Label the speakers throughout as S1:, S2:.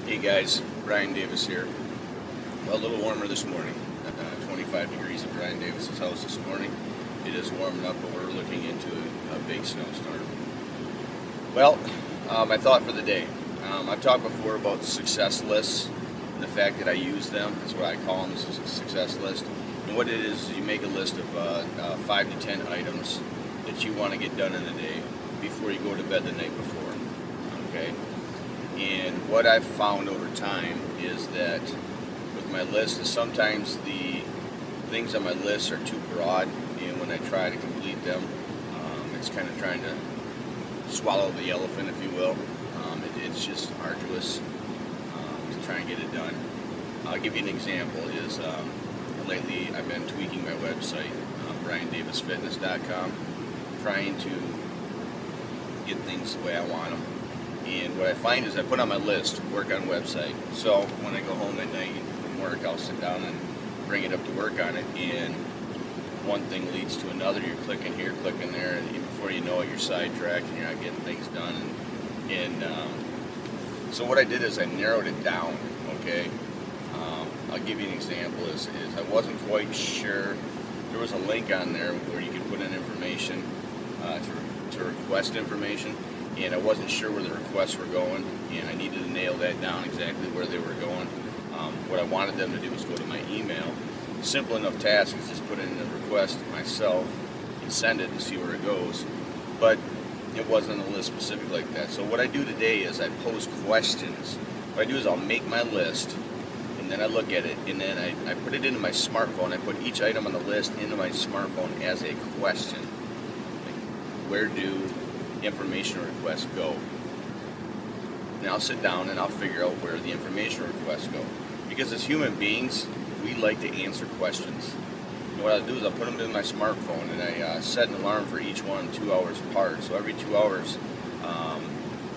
S1: Hey guys, Brian Davis here. Well, a little warmer this morning. 25 degrees at Brian Davis's house this morning. It is warming up, but we're looking into a big snowstorm. Well, my thought for the day. I've talked before about success lists and the fact that I use them. That's what I call them, is a success list. And what it is you make a list of 5 to 10 items that you want to get done in a day before you go to bed the night before. Okay? And what I've found over time is that with my list, is sometimes the things on my list are too broad, and when I try to complete them, it's kind of trying to swallow the elephant, if you will. It's just arduous to try and get it done. I'll give you an example. Is lately I've been tweaking my website, BrianDavisFitness.com, trying to get things the way I want them. And what I find is I put on my list, work on website. So when I go home at night from work, I'll sit down and bring it up to work on it. And one thing leads to another. You're clicking here, clicking there, and before you know it, you're sidetracked and you're not getting things done. So what I did is I narrowed it down. Okay, I'll give you an example. Is I wasn't quite sure. There was a link on there where you could put in information to request information. And I wasn't sure where the requests were going, and I needed to nail that down exactly where they were going. What I wanted them to do was go to my email. Simple enough task is just put in the request myself and send it and see where it goes. But it wasn't a list specific like that. So what I do today is I pose questions. What I do is I'll make my list, and then I look at it, and then I put it into my smartphone. I put each item on the list into my smartphone as a question. Like, where do information requests go? And I'll sit down and I'll figure out where the information requests go. Because as human beings, we like to answer questions. And what I'll do is I'll put them in my smartphone, and I set an alarm for each one 2 hours apart. So every 2 hours,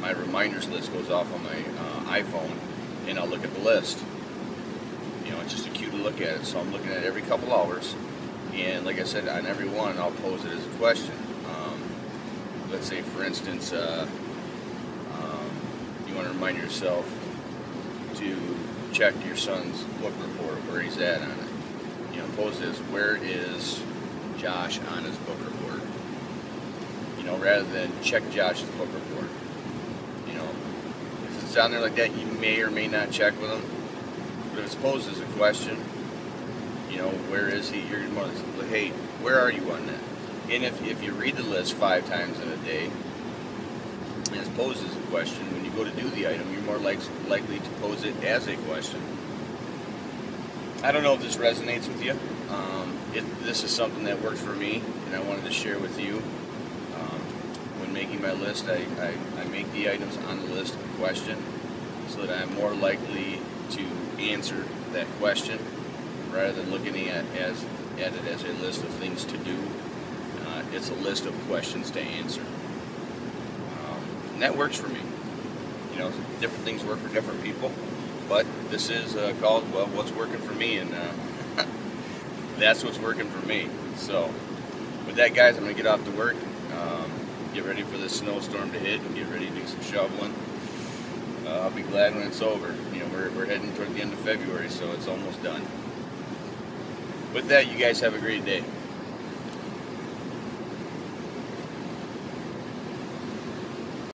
S1: my reminders list goes off on my iPhone, and I'll look at the list. You know, it's just a cue to look at it. So I'm looking at it every couple hours, and like I said, on every one, I'll pose it as a question. Let's say, for instance, you want to remind yourself to check your son's book report, where he's at on it. You know, pose this: where is Josh on his book report? You know, rather than check Josh's book report. You know, if it's down there like that, you may or may not check with him. But if it's posed as a question, you know, where is he? You're more like, hey, where are you on that? And if you read the list 5 times in a day, and it's posed as a question, when you go to do the item, you're more likely to pose it as a question. I don't know if this resonates with you. This is something that works for me, and I wanted to share with you. When making my list, I make the items on the list a question, so that I'm more likely to answer that question, rather than looking at it as a list of things to do. It's a list of questions to answer. And that works for me. You know, different things work for different people, but this is called, well, what's working for me, and that's what's working for me. So, with that, guys, I'm going to get off to work, get ready for this snowstorm to hit, and get ready to do some shoveling. I'll be glad when it's over. You know, we're heading toward the end of February, so it's almost done. With that, you guys have a great day.